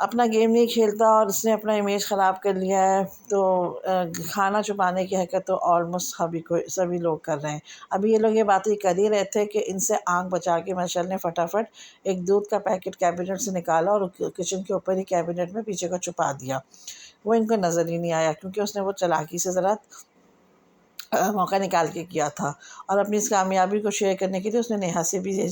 اپنا گیم نہیں کھیلتا اور اس نے اپنا امیج خراب کر لیا ہے، تو کھانا چھپانے کی حرکت تو آلموسٹ سبھی لوگ کر رہے ہیں۔ ابھی یہ لوگ یہ باتیں کر ہی رہے تھے کہ ان سے آنکھ بچا کے مشعل نے فٹافٹ ایک دودھ کا پیکٹ کیبنٹ سے نکالا اور کچن کے اوپر ہی کیبنٹ میں پیچھے کو چھپا دیا۔ وہ ان کو نظر ہی نہیں آیا کیونکہ اس نے وہ چالاکی سے ذرا موقع نکال کے کیا تھا، اور اپنی اس کامیابی کو شیئر کرنے کے لیے اس نے نیہا سے بھی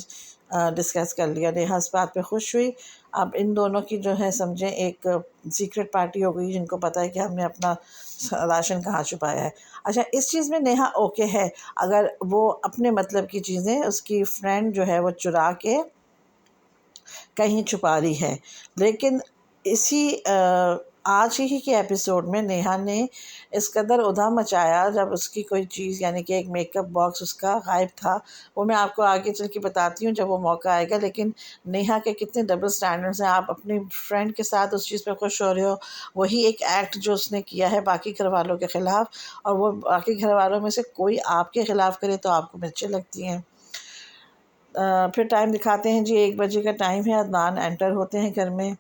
ڈسکس کر لیا۔ نیہا اس بات پہ خوش ہوئی۔ اب ان دونوں کی جو ہے سمجھیں ایک سیکرٹ پارٹی ہو گئی جن کو پتہ ہے کہ ہم نے اپنا راشن کہاں چھپایا ہے۔ اچھا، اس چیز میں نیہا اوکے ہے اگر وہ اپنے مطلب کی چیزیں اس کی فرینڈ جو ہے وہ چرا کے کہیں چھپا رہی ہے، لیکن اسی آج ہی کے ایپیسوڈ میں نیہا نے اس قدر ادھم مچایا جب اس کی کوئی چیز یعنی کہ ایک میک اپ باکس اس کا غائب تھا۔ وہ میں آپ کو آگے چل کے بتاتی ہوں جب وہ موقع آئے گا، لیکن نیہا کے کتنے ڈبل سٹینڈرڈز ہیں۔ آپ اپنی فرینڈ کے ساتھ اس چیز پہ خوش ہو رہے ہو، وہی ایک ایکٹ جو اس نے کیا ہے باقی گھر والوں کے خلاف، اور وہ باقی گھر والوں میں سے کوئی آپ کے خلاف کرے تو آپ کو مرچیں لگتی ہیں۔ پھر ٹائم دکھاتے ہیں جی 1 بجے کا ٹائم ہے، عدنان انٹر ہوتے ہیں گھر میں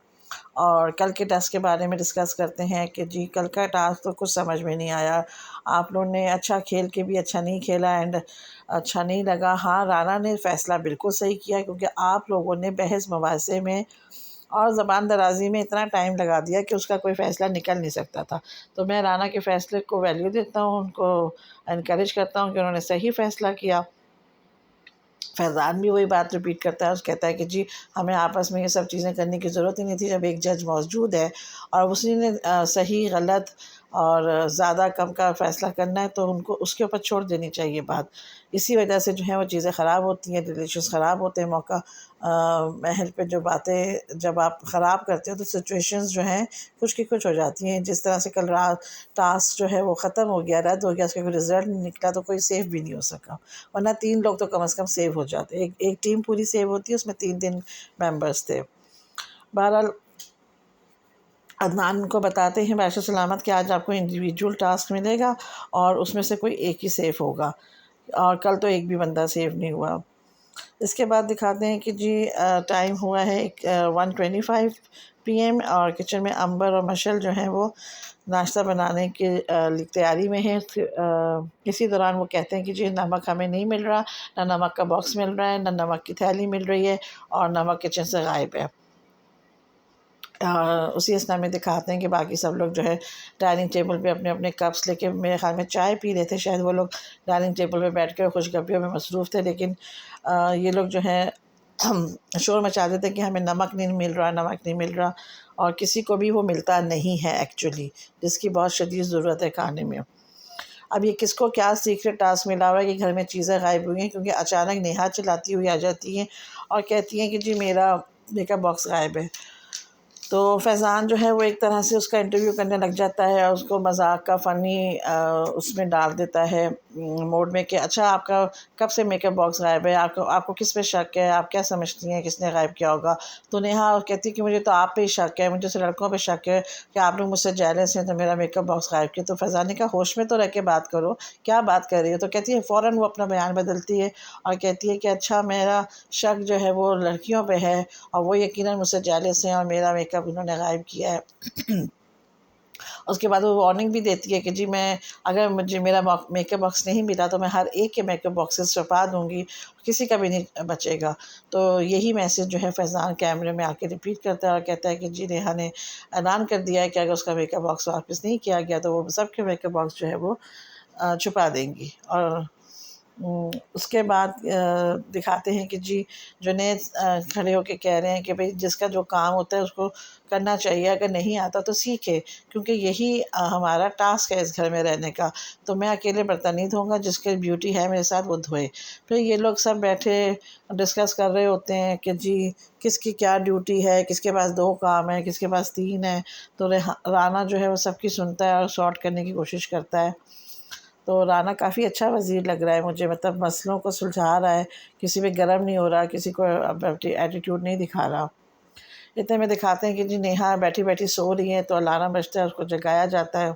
اور کل کے ٹاسک کے بارے میں ڈسکس کرتے ہیں کہ جی کل کا ٹاسک تو کچھ سمجھ میں نہیں آیا، آپ لوگوں نے اچھا کھیل کے بھی اچھا نہیں کھیلا اینڈ اچھا نہیں لگا۔ ہاں، رانا نے فیصلہ بالکل صحیح کیا کیونکہ آپ لوگوں نے بحث مباحثے میں اور زبان درازی میں اتنا ٹائم لگا دیا کہ اس کا کوئی فیصلہ نکل نہیں سکتا تھا۔ تو میں رانا کے فیصلے کو ویلیو دیتا ہوں، ان کو انکریج کرتا ہوں کہ انہوں نے صحیح فیصلہ کیا۔ فیضان بھی وہی بات ریپیٹ کرتا ہے، اس کہتا ہے کہ جی ہمیں آپس میں یہ سب چیزیں کرنے کی ضرورت ہی نہیں تھی جب ایک جج موجود ہے اور اسی نے صحیح غلط اور زیادہ کم کا فیصلہ کرنا ہے تو ان کو اس کے اوپر چھوڑ دینی چاہیے بات۔ اسی وجہ سے جو ہے وہ چیزیں خراب ہوتی ہیں، ریلیشنز خراب ہوتے ہیں۔ موقع محل پہ جو باتیں جب آپ خراب کرتے ہو تو سچویشنز جو ہیں کچھ کی کچھ ہو جاتی ہیں۔ جس طرح سے کل رات ٹاسک جو ہے وہ ختم ہو گیا، رد ہو گیا، اس کا کوئی رزلٹ نہیں نکلا تو کوئی سیف بھی نہیں ہو سکا، ورنہ 3 لوگ تو کم از کم سیو ہو جاتے۔ ایک ٹیم پوری سیو ہوتی ہے، اس میں 3 ممبرس تھے۔ بہرحال عدنان کو بتاتے ہیں بحث و سلامت کہ آج آپ کو انڈیویجول ٹاسک ملے گا اور اس میں سے کوئی ایک ہی سیف ہوگا، اور کل تو ایک بھی بندہ سیف نہیں ہوا۔ اس کے بعد دکھاتے ہیں کہ جی ٹائم ہوا ہے 1:25 PM اور کچن میں امبر اور مشعل جو ہیں وہ ناشتہ بنانے کی تیاری میں ہیں۔ اسی دوران وہ کہتے ہیں کہ جی نمک ہمیں نہیں مل رہا، نہ نمک کا باکس مل رہا ہے، نہ نمک کی تھیلی مل رہی ہے، اور نمک کچن سے غائب ہے۔ اسی اثنا میں دکھاتے ہیں کہ باقی سب لوگ جو ہے ڈائننگ ٹیبل پہ اپنے اپنے کپس لے کے میرے خیال میں چائے پی رہے تھے، شاید وہ لوگ ڈائننگ ٹیبل پہ بیٹھ کر خوشگپیوں میں مصروف تھے، لیکن یہ لوگ جو ہیں شور مچا دیتے کہ ہمیں نمک نہیں مل رہا، نمک نہیں مل رہا، اور کسی کو بھی وہ ملتا نہیں ہے ایکچولی، جس کی بہت شدید ضرورت ہے کھانے میں۔ اب یہ کس کو کیا سیکرٹ ٹاسک ملا ہوا ہے کہ گھر میں چیزیں غائب ہوئی ہیں، کیونکہ اچانک نیہا چلاتی ہوئی آ جاتی ہیں اور کہتی ہیں کہ جی میرا میک اپ باکس غائب ہے۔ تو فیضان جو ہے وہ ایک طرح سے اس کا انٹرویو کرنے لگ جاتا ہے اور اس کو مذاق کا فنی اس میں ڈال دیتا ہے موڈ میں کہ اچھا آپ کا کب سے میک اپ باکس غائب ہے، آپ کو کس پہ شک ہے، آپ کیا سمجھتی ہیں کس نے غائب کیا ہوگا؟ تو نیہا کہتی کہ مجھے تو آپ پہ ہی شک ہے، مجھے سے لڑکوں پہ شک ہے کہ آپ لوگ مجھ سے جیلس ہیں تو میرا میک اپ باکس غائب کیا۔ تو فیضان نے کہا ہوش میں تو رہ کے بات کرو، کیا بات کر رہی ہو؟ تو کہتی ہے فوراً وہ اپنا بیان بدلتی ہے اور کہتی ہے کہ اچھا میرا شک جو ہے وہ لڑکیوں پہ ہے اور وہ یقیناً مجھ سے جیلس ہیں اور میرا میک اپ انہوں نے غائب کیا ہے۔ اس کے بعد وہ وارننگ بھی دیتی ہے کہ جی میں اگر مجھے میرا میک اپ باکس نہیں ملا تو میں ہر ایک کے میک اپ باکسز چھپا دوں گی، کسی کا بھی نہیں بچے گا۔ تو یہی میسج جو ہے فیضان کیمرے میں آ کے ریپیٹ کرتا ہے اور کہتا ہے کہ جی نیہا نے اعلان کر دیا ہے کہ اگر اس کا میک اپ باکس واپس نہیں کیا گیا تو وہ سب کے میک اپ باکس جو ہے وہ چھپا دیں گی۔ اور اس کے بعد دکھاتے ہیں کہ جی جنید کھڑے ہو کے کہہ رہے ہیں کہ بھئی جس کا جو کام ہوتا ہے اس کو کرنا چاہیے، اگر نہیں آتا تو سیکھے، کیونکہ یہی ہمارا ٹاسک ہے اس گھر میں رہنے کا۔ تو میں اکیلے برتن نہیں دھوں گا، جس کی ڈیوٹی ہے میرے ساتھ وہ دھوئے۔ پھر یہ لوگ سب بیٹھے ڈسکس کر رہے ہوتے ہیں کہ جی کس کی کیا ڈیوٹی ہے، کس کے پاس 2 کام ہے، کس کے پاس 3 ہے۔ تو رانا جو ہے وہ سب کی سنتا ہے اور سارٹ کرنے کی کوشش کرتا ہے۔ تو رانا کافی اچھا وزیر لگ رہا ہے مجھے، مطلب مسئلوں کو سلجھا رہا ہے، کسی پہ گرم نہیں ہو رہا، کسی کو ایٹیٹیوڈ نہیں دکھا رہا۔ اتنے میں دکھاتے ہیں کہ جی نیہا بیٹھی بیٹھی سو رہی ہے تو الارم بجتا ہے، اس کو جگایا جاتا ہے۔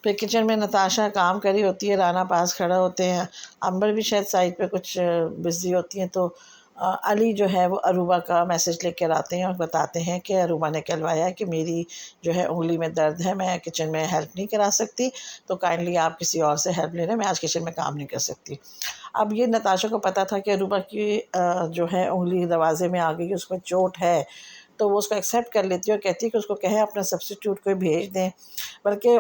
پھر کچن میں نتاشا کام کری ہوتی ہے، رانا پاس کھڑا ہوتے ہیں، امبر بھی شاید سائڈ پہ کچھ بزی ہوتی ہیں، تو علی جو ہے وہ عروبہ کا میسج لے کر آتے ہیں اور بتاتے ہیں کہ عروبہ نے کہلوایا ہے کہ میری جو ہے انگلی میں درد ہے، میں کچن میں ہیلپ نہیں کرا سکتی، تو کائنڈلی آپ کسی اور سے ہیلپ لے لیں، میں آج کچن میں کام نہیں کر سکتی۔ اب یہ نتاشا کو پتہ تھا کہ عروبہ کی جو ہے انگلی دروازے میں آ گئی، اس کو چوٹ ہے، تو وہ اس کو ایکسیپٹ کر لیتی ہے اور کہتی ہے کہ اس کو کہیں اپنا سبسٹیٹیوٹ کوئی بھیج دیں، بلکہ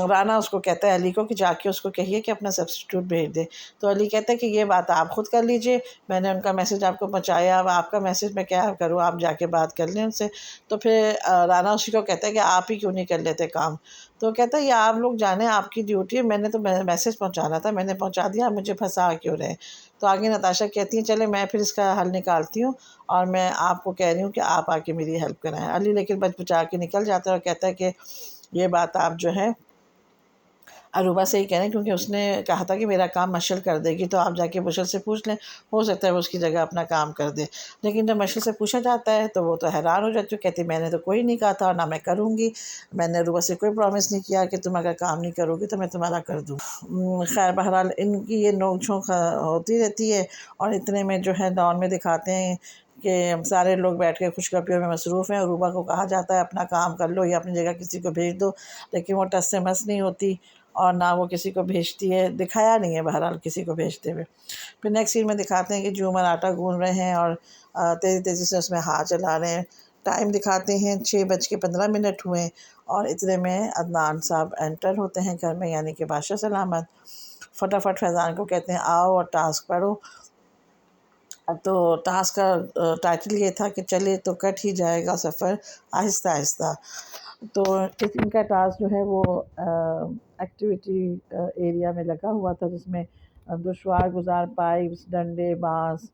رانا اس کو کہتا ہے علی کو کہ جا کے اس کو کہیے کہ اپنا سبسٹیٹیوٹ بھیج دے، تو علی کہتا ہے کہ یہ بات آپ خود کر لیجئے، میں نے ان کا میسج آپ کو پہنچایا، اب آپ کا میسج میں کیا کروں، آپ جا کے بات کر لیں ان سے۔ تو پھر رانا اسی کو کہتا ہے کہ آپ ہی کیوں نہیں کر لیتے کام، تو کہتا ہے یہ آپ لوگ جانیں، آپ کی ڈیوٹی ہے، میں نے تو میسج پہنچانا تھا، میں نے پہنچا دیا، آپ مجھے پھنسا کیوں رہے۔ تو آگے نتاشا کہتی ہیں چلے میں پھر اس کا حل نکالتی ہوں اور میں آپ کو کہہ رہی ہوں کہ آپ آ کے میری ہیلپ کرائیں۔ علی لیکن بچ بچا کے نکل جاتا ہے اور کہتا ہے کہ یہ بات آپ جو ہے عروبہ سے ہی کہہ رہے ہیں، کیونکہ اس نے کہا تھا کہ میرا کام مشل کر دے گی، تو آپ جا کے مشل سے پوچھ لیں، ہو سکتا ہے وہ اس کی جگہ اپنا کام کر دے۔ لیکن جب مشل سے پوچھا جاتا ہے تو وہ تو حیران ہو جاتی ہے، کہتی میں نے تو کوئی نہیں کہا تھا اور نہ میں کروں گی، میں نے عروبہ سے کوئی پرومس نہیں کیا کہ تم اگر کام نہیں کرو گی تو میں تمہارا کر دوں۔ خیر بہرحال ان کی یہ نوک جھونک ہوتی رہتی ہے، اور اتنے میں جو ہے ڈان میں دکھاتے ہیں کہ سارے لوگ بیٹھ کے خوشگپیوں میں مصروف ہیں، عروبہ کو کہا جاتا ہے اپنا کام کر لو یا اپنی جگہ کسی کو بھیج دو، لیکن وہ ٹس سے مس نہیں ہوتی اور نہ وہ کسی کو بھیجتی ہے، دکھایا نہیں ہے بہرحال کسی کو بھیجتے ہوئے۔ پھر نیکسٹ سین میں دکھاتے ہیں کہ جھومر آٹا گون رہے ہیں اور تیزی تیزی سے اس میں ہاتھ چلا رہے ہیں، ٹائم دکھاتے ہیں 6:15 ہوئے، اور اتنے میں عدنان صاحب انٹر ہوتے ہیں گھر میں، یعنی کہ بادشاہ سلامت۔ فٹافٹ فیضان کو کہتے ہیں آؤ اور ٹاسک پڑھو، تو ٹاسک کا ٹائٹل یہ تھا کہ چلے تو کٹ ہی جائے گا سفر آہستہ آہستہ۔ تو ان کا ٹاسک جو ہے وہ ایکٹیویٹی ایریا میں لگا ہوا تھا، جس میں دشوار گزار پائپس، ڈنڈے، بانس،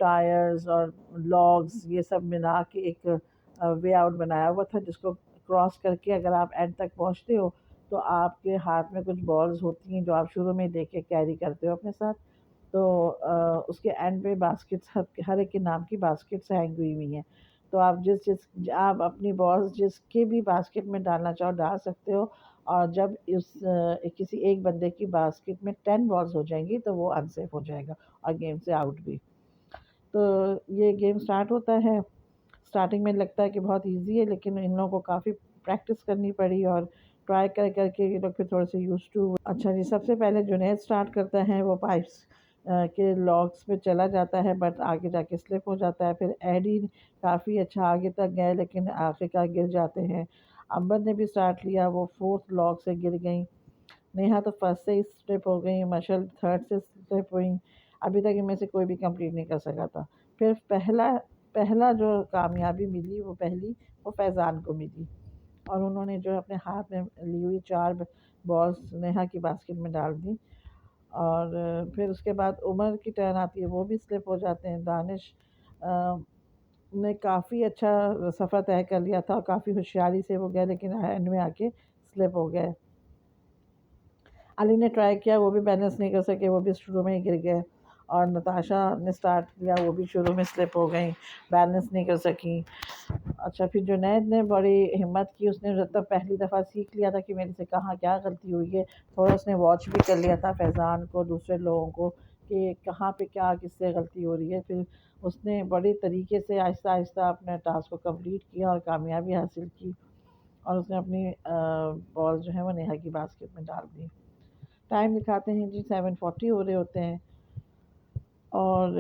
ٹائرز اور لاگز یہ سب ملا کے ایک وے آؤٹ بنایا ہوا تھا، جس کو کراس کر کے اگر آپ اینڈ تک پہنچتے ہو تو آپ کے ہاتھ میں کچھ بالز ہوتی ہیں جو آپ شروع میں لے کے کیری کرتے ہو اپنے ساتھ، تو اس کے اینڈ پہ باسکٹس، ہر ایک کے نام کی باسکٹس ہینگ ہوئی ہوئی ہیں، تو آپ آپ اپنی بالز جس کے بھی باسکٹ میں ڈالنا چاہو ڈال سکتے ہو، اور جب کسی ایک بندے کی باسکٹ میں 10 بالز ہو جائیں گی تو وہ انسیف ہو جائے گا اور گیم سے آؤٹ بھی۔ تو یہ گیم سٹارٹ ہوتا ہے، سٹارٹنگ میں لگتا ہے کہ بہت ایزی ہے، لیکن ان لوگوں کو کافی پریکٹس کرنی پڑی اور ٹرائی کر کر کے یہ لوگ پھر تھوڑے سے یوز ٹو۔ اچھا جی، سب سے پہلے جنید سٹارٹ کرتا ہے، وہ پائپس کے لاگس پہ چلا جاتا ہے، بٹ آگے جا کے سلپ ہو جاتا ہے۔ پھر ایڈی کافی اچھا آگے تک گئے لیکن آخر کار گر جاتے ہیں۔ امبر نے بھی سٹارٹ لیا، وہ 4th لاگ سے گر گئیں۔ نیہا تو فرسٹ سے ہی سلپ ہو گئیں، مشل 3rd سے سلپ ہوئیں، ابھی تک ان میں سے کوئی بھی کمپلیٹ نہیں کر سکا تھا۔ پھر پہلا جو کامیابی ملی وہ فیضان کو ملی، اور انہوں نے جو اپنے ہاتھ میں لی ہوئی 4 بالز نیہا کی باسکٹ میں ڈال دی، اور پھر اس کے بعد عمر کی ٹرن آتی ہے، وہ بھی سلپ ہو جاتے ہیں۔ دانش نے کافی اچھا سفر طے کر لیا تھا اور کافی ہوشیاری سے وہ گئے، لیکن اینڈ میں آ کے سلپ ہو گئے۔ علی نے ٹرائی کیا، وہ بھی بیلنس نہیں کر سکے، وہ بھی شروع میں ہی گر گئے، اور نتاشا نے سٹارٹ کیا، وہ بھی شروع میں سلپ ہو گئیں، بیلنس نہیں کر سکیں۔ اچھا پھر جنید نے بڑی ہمت کی، اس نے جب تک پہلی دفعہ سیکھ لیا تھا کہ میرے سے کہاں کیا غلطی ہوئی ہے، تھوڑا اس نے واچ بھی کر لیا تھا فیضان کو، دوسرے لوگوں کو، کہ کہاں پہ کیا کس سے غلطی ہو رہی ہے۔ پھر اس نے بڑی طریقے سے آہستہ آہستہ اپنے ٹاسک کو کمپلیٹ کیا اور کامیابی حاصل کی، اور اس نے اپنی بال جو ہے وہ نیہا کی باسکٹ میں ڈال دی۔ ٹائم دکھاتے ہیں جی 7:40 ہو رہے ہوتے ہیں، اور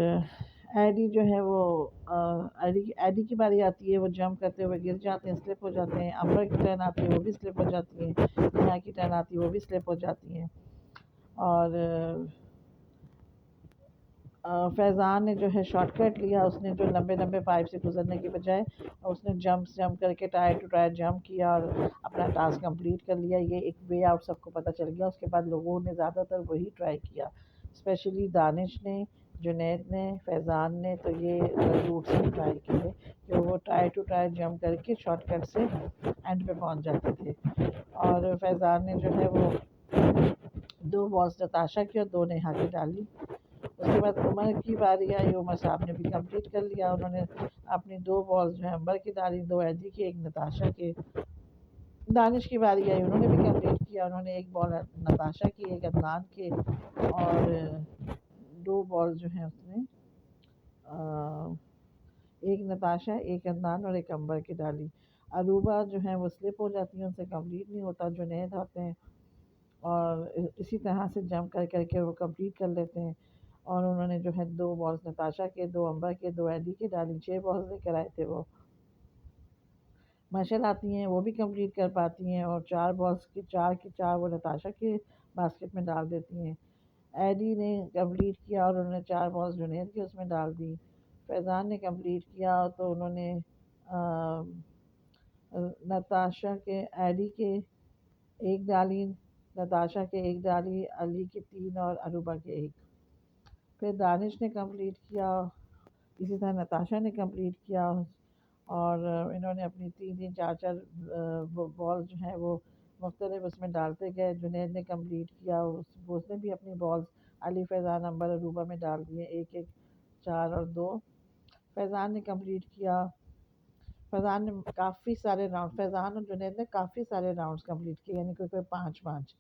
ایڈی جو ہے وہ ایڈی کی باری آتی ہے، وہ جمپ کرتے ہوئے گر جاتے ہیں، سلپ ہو جاتے ہیں۔ امبر کی ٹرن آتی ہے، وہ بھی سلپ ہو جاتی ہیں۔ نیہا کی ٹرن آتی ہے، وہ بھی سلپ ہو جاتی ہیں، اور فیضان نے جو ہے شارٹ کٹ لیا، اس نے جو لمبے لمبے پائپ سے گزرنے کے بجائے اس نے جمپ کر کے ٹائر ٹو ٹائر جمپ کیا اور اپنا ٹاسک کمپلیٹ کر لیا۔ یہ ایک وے آؤٹ سب کو پتہ چل گیا۔ اس کے بعد لوگوں نے زیادہ تر وہی ٹرائی کیا، اسپیشلی دانش نے، جنید نے، فیضان نے، تو یہ روٹ سے ٹرائی کیے کہ وہ ٹائر ٹو ٹائر جمپ کر کے شارٹ کٹ سے اینڈ پہ پہنچ جاتے تھے۔ اور فیضان نے جو ہے وہ 2 بالز نتاشا کی اور 2 نیہا کی ڈالی۔ اس کے بعد عمر کی باری آئی، عمر صاحب نے بھی کمپلیٹ کر لیا، انہوں نے اپنی 2 بالز جو ہے امبر کی ڈالی، 2 ایڈی کی، 1 نتاشا کی۔ دانش کی باری آئی، انہوں نے بھی کمپلیٹ کیا، انہوں نے 1 بال نتاشا کی، 1 عدنان کے، اور 2 بال جو ہیں اس نے ایک نتاشا، ایک عدنان اور ایک عنبر کی ڈالی۔ عروبہ جو ہیں وہ سلپ ہو جاتی ہیں، ان سے کمپلیٹ نہیں ہوتا، جنید آتے ہیں اور اسی طرح سے جمپ کر کر کے وہ کمپلیٹ کر لیتے ہیں۔ اور انہوں نے جو ہے 2 بالز نتاشا کے، 2 عنبر کے، 2 ایڈی کے ڈالی، 6 بالز لے کر آئے تھے وہ۔ مشل آتی ہیں، وہ بھی کمپلیٹ کر پاتی ہیں، اور 4 بالز کی 4 وہ نتاشا کے باسکٹ میں ڈال دیتی ہیں۔ ایڈی نے کمپلیٹ کیا اور انہوں نے 4 بالز جنید کی اس میں ڈال دی۔ فیضان نے کمپلیٹ کیا تو انہوں نے نتاشا کے، ایڈی کے 1 ڈالی، نتاشا کے 1 ڈالی، علی کے 3 اور عروبہ کے 1۔ پھر دانش نے کمپلیٹ کیا، اسی طرح نتاشا نے کمپلیٹ کیا، اور انہوں نے اپنی 3 4 بال جو ہیں وہ مختلف اس میں ڈالتے گئے۔ جنید نے کمپلیٹ کیا، اس نے بھی اپنی بالز علی، فیضان، عنبر، عروبہ میں ڈال دیے، 1 1 4 اور 2۔ فیضان نے کمپلیٹ کیا، فیضان نے کافی سارے راؤنڈ، فیضان اور جنید نے کافی سارے راؤنڈز کمپلیٹ کیے، یعنی کوئی 5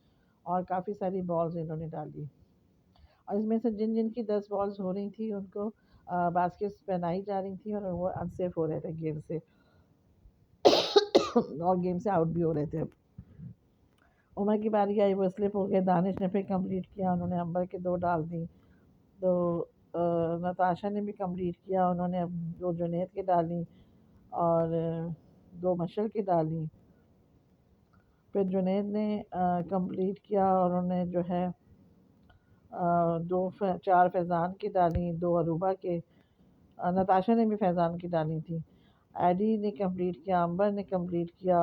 اور کافی ساری بالز انہوں نے ڈالی۔ اور اس میں سے جن جن کی 10 بالز ہو رہی تھی ان کو باسکٹس پہنائی جا رہی تھیں، اور وہ انسیف ہو رہے تھے گیم سے اور گیم سے آؤٹ بھی ہو رہے تھے۔ عمر کی باری آئی، وہ سلپ ہو گئے، دانش نے پھر کمپلیٹ کیا، انہوں نے عنبر کے 2 ڈال دی، تو نتاشا نے بھی کمپلیٹ کیا، انہوں نے 2 جنید کے ڈالی اور 2 مشل کی ڈالی۔ پھر جنید نے کمپلیٹ کیا اور انہوں نے جو ہے 4 فیضان کی ڈالی، 2 عروبہ کے، نتاشا نے بھی فیضان کی ڈالی تھی۔ ایڈی نے کمپلیٹ کیا، عنبر نے کمپلیٹ کیا،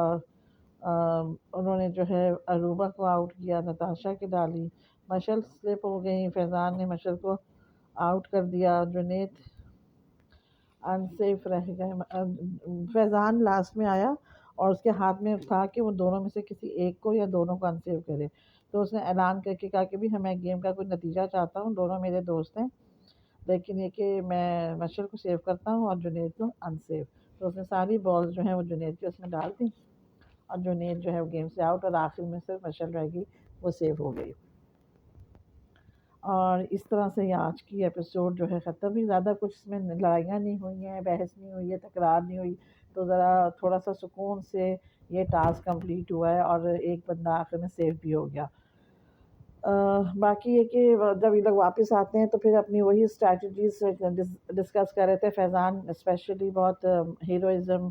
انہوں نے جو ہے عروبہ کو آؤٹ کیا، نتاشا کی ڈالی، مشل سلپ ہو گئی، فیضان نے مشل کو آؤٹ کر دیا، جنید انسیف رہ گئے۔ فیضان لاسٹ میں آیا اور اس کے ہاتھ میں تھا کہ وہ دونوں میں سے کسی ایک کو یا دونوں کو انسیو کرے، تو اس نے اعلان کر کے کہا کہ بھی میں گیم کا کوئی نتیجہ چاہتا ہوں، دونوں میرے دوست ہیں، لیکن یہ کہ میں مشل کو سیو کرتا ہوں اور جنید کو انسیو۔ تو اس نے ساری بالز جو ہیں وہ جنید کی اس میں ڈال دی، اور جنید جو ہے وہ گیم سے آؤٹ، اور آخر میں صرف مشل رہ گئی، وہ سیو ہو گئی۔ اور اس طرح سے یہ آج کی ایپیسوڈ جو ہے ختم ہوئی۔ زیادہ کچھ اس میں لڑائیاں نہیں ہوئی ہیں، بحث نہیں ہوئی ہے، تکرار نہیں ہوئی، تو ذرا تھوڑا سا سکون سے یہ ٹاسک کمپلیٹ ہوا ہے، اور ایک بندہ آخر میں سیو بھی ہو گیا۔ باقی یہ کہ جب یہ لوگ واپس آتے ہیں تو پھر اپنی وہی اسٹریٹجیز ڈسکس کر رہے تھے۔ فیضان اسپیشلی بہت ہیروئزم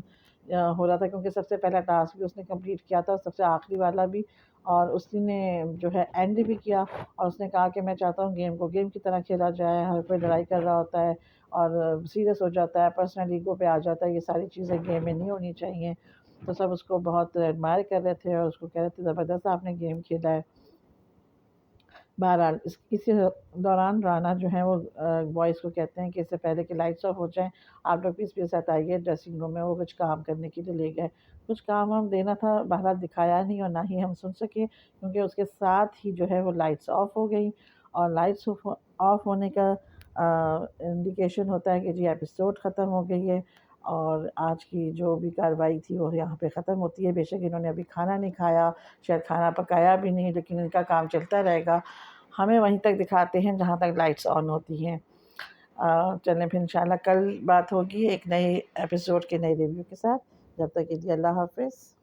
ہو رہا تھا، کیونکہ سب سے پہلا ٹاسک بھی اس نے کمپلیٹ کیا تھا، سب سے آخری والا بھی، اور اس نے جو ہے اینڈ بھی کیا، اور اس نے کہا کہ میں چاہتا ہوں گیم کو گیم کی طرح کھیلا جائے، ہر کوئی لڑائی کر رہا ہوتا ہے اور سیریس ہو جاتا ہے، پرسنل ایگو پہ آ جاتا ہے، یہ ساری چیزیں گیم میں نہیں ہونی چاہیے۔ تو سب اس کو بہت ایڈمائر کر رہے تھے اور اس کو کہہ رہے تھے زبردست آپ نے گیم کھیلا ہے۔ بہرحال اسی دوران رانا جو ہے وہ بوائز کو کہتے ہیں کہ اس سے پہلے کہ لائٹس آف ہو جائیں آپ لوگ پلیز ساتھ آئیے ڈریسنگ روم میں، وہ کچھ کام کرنے کے لیے لے گئے۔ کچھ کام ہم دینا تھا، بہرحال دکھایا نہیں اور نہ ہی ہم سن سکے، کیونکہ اس کے ساتھ ہی جو ہے وہ لائٹس آف ہو گئی، اور لائٹس آف ہونے کا انڈیکیشن ہوتا ہے کہ جی ایپیسوڈ ختم ہو گئی ہے، اور آج کی جو بھی کارروائی تھی وہ یہاں پہ ختم ہوتی ہے۔ بے شک انہوں نے ابھی کھانا نہیں کھایا، شاید کھانا پکایا بھی نہیں، لیکن ان کا کام چلتا رہے گا، ہمیں وہیں تک دکھاتے ہیں جہاں تک لائٹس آن ہوتی ہیں۔ چلیں پھر انشاءاللہ کل بات ہوگی ایک نئے ایپیسوڈ کے نئے ریویو کے ساتھ، جب تک کے لیے اللہ حافظ۔